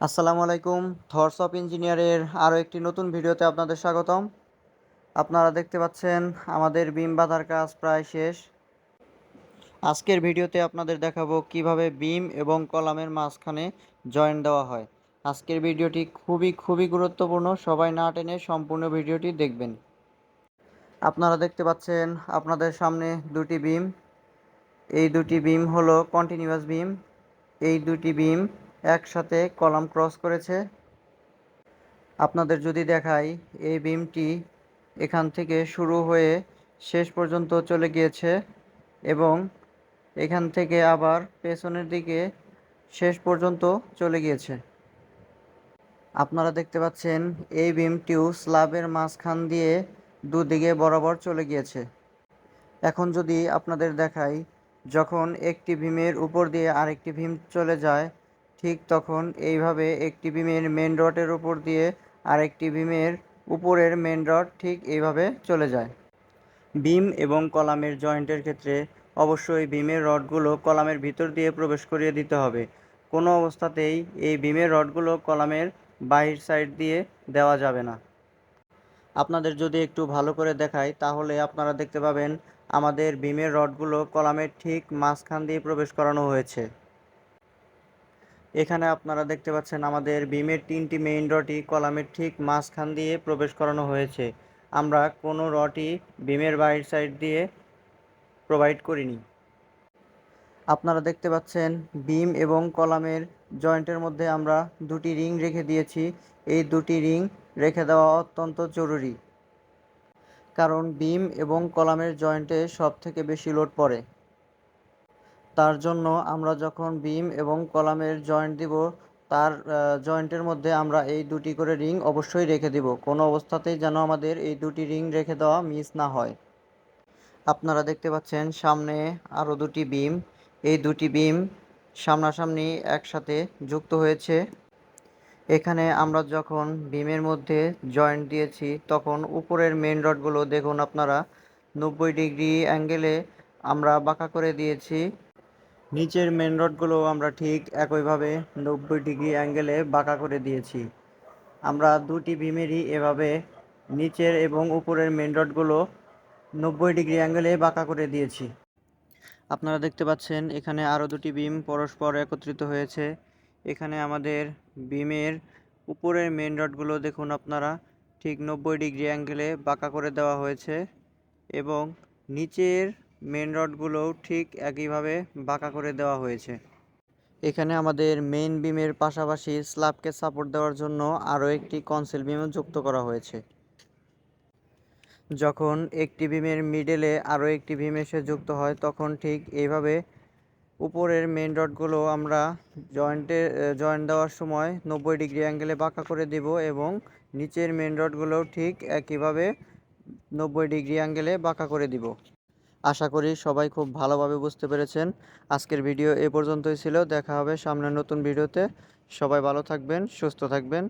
আসসালামু আলাইকুম। Thoughts of ইঞ্জিনিয়ারের আরও একটি নতুন ভিডিওতে আপনাদের স্বাগতম। আপনারা দেখতে পাচ্ছেন আমাদের বিম বাঁধার কাজ প্রায় শেষ। আজকের ভিডিওতে আপনাদের দেখাবো কিভাবে বিম এবং কলামের মাঝখানে জয়েন্ট দেওয়া হয়। আজকের ভিডিওটি খুবই গুরুত্বপূর্ণ, সবাই না টেনে সম্পূর্ণ ভিডিওটি দেখবেন। আপনারা দেখতে পাচ্ছেন আপনাদের সামনে দুটি বিম। এই দুটি বিম হলো কন্টিনিউয়াস বিম। এই দুটি বিম একসাথে কলাম ক্রস করেছে। আপনাদের যদি দেখাই, এই বিমটি এখান থেকে শুরু হয়ে শেষ পর্যন্ত চলে গিয়েছে এবং এখান থেকে আবার পেছনের দিকে শেষ পর্যন্ত চলে গিয়েছে। আপনারা দেখতে পাচ্ছেন এই বিমটিও স্ল্যাবের মাঝখান দিয়ে দুদিকে বরাবর চলে গিয়েছে। এখন যদি আপনাদের দেখাই, যখন একটি বিমের উপর দিয়ে আরেকটি বিম চলে যায়, ঠিক তখন এইভাবে একটি বিমের মেন রডের উপর দিয়ে আরেকটি বিমের উপরের মেন রড ঠিক এইভাবে চলে যায়। বিম এবং কলামের জয়েন্টের ক্ষেত্রে অবশ্যই বিমের রডগুলো কলামের ভিতর দিয়ে প্রবেশ করিয়ে দিতে হবে। কোনো অবস্থাতেই এই বিমের রডগুলো কলামের বাহির সাইড দিয়ে দেওয়া যাবে না। আপনাদের যদি একটু ভালো করে দেখাই, তাহলে আপনারা দেখতে পাবেন আমাদের বিমের রডগুলো কলামের ঠিক মাঝখান দিয়ে প্রবেশ করানো হয়েছে। এখানে আপনারা দেখতে পাচ্ছেন আমাদের বিমের 3টি মেইন রডই কলামের ঠিক মাঝখান দিয়ে প্রবেশ করানো হয়েছে। আমরা কোনো রডই বিমের বাইর সাইড দিয়ে প্রোভাইড করিনি। আপনারা দেখতে পাচ্ছেন বিম এবং কলামের জয়েন্টের মধ্যে আমরা দুটি রিং রেখে দিয়েছি। এই দুটি রিং রেখে দেওয়া অত্যন্ত জরুরি, কারণ বিম এবং কলামের জয়েন্টে সবথেকে বেশি লোড পড়ে। তার জন্য আমরা যখন বিম এবং কলামের জয়েন্ট দিব, তার জয়েন্টের মধ্যে আমরা এই দুটি করে রিং অবশ্যই রেখে দিব। কোনো অবস্থাতেই যেন আমাদের এই দুটি রিং রেখে দেওয়া মিস না হয়। আপনারা দেখতে পাচ্ছেন সামনে আরও দুটি বিম। এই দুটি বিম সামনাসামনি একসাথে যুক্ত হয়েছে। এখানে আমরা যখন বিমের মধ্যে জয়েন্ট দিয়েছি, তখন উপরের মেন রডগুলো দেখুন আপনারা 90 ডিগ্রি অ্যাঙ্গেলে আমরা বাঁকা করে দিয়েছি। নিচের মেন রডগুলো আমরা ঠিক একইভাবে 90 ডিগ্রি অ্যাঙ্গেলে বাঁকা করে দিয়েছি। আমরা দুটি বিমেরই এভাবে নিচের এবং উপরের মেন রডগুলো 90 ডিগ্রি অ্যাঙ্গেলে বাঁকা করে দিয়েছি। আপনারা দেখতে পাচ্ছেন এখানে আরও দুটি বিম পরস্পর একত্রিত হয়েছে। এখানে আমাদের বিমের উপরের মেন রডগুলো দেখুন আপনারা ঠিক 90 ডিগ্রি অ্যাঙ্গেলে বাঁকা করে দেওয়া হয়েছে এবং নিচের মেন রডগুলোও ঠিক একইভাবে বাঁকা করে দেওয়া হয়েছে। এখানে আমাদের মেইন বিমের পাশাপাশি স্ল্যাবকে সাপোর্ট দেওয়ার জন্য আরও একটি কনসিল বিমও যুক্ত করা হয়েছে। যখন একটি বিমের মিডলে আরও একটি বিম এসে যুক্ত হয়, তখন ঠিক এইভাবে উপরের মেন রডগুলো আমরা জয়েন্ট দেওয়ার সময় 90 ডিগ্রি অ্যাঙ্গেলে বাঁকা করে দেব এবং নিচের মেন রডগুলোও ঠিক একইভাবে 90 ডিগ্রি অ্যাঙ্গেলে বাঁকা করে দিব। আশা করি সবাই খুব ভালোভাবে বুঝতে পেরেছেন। আজকের ভিডিও এ পর্যন্তই ছিল। দেখা হবে সামনের নতুন ভিডিওতে। সবাই ভালো থাকবেন, সুস্থ থাকবেন।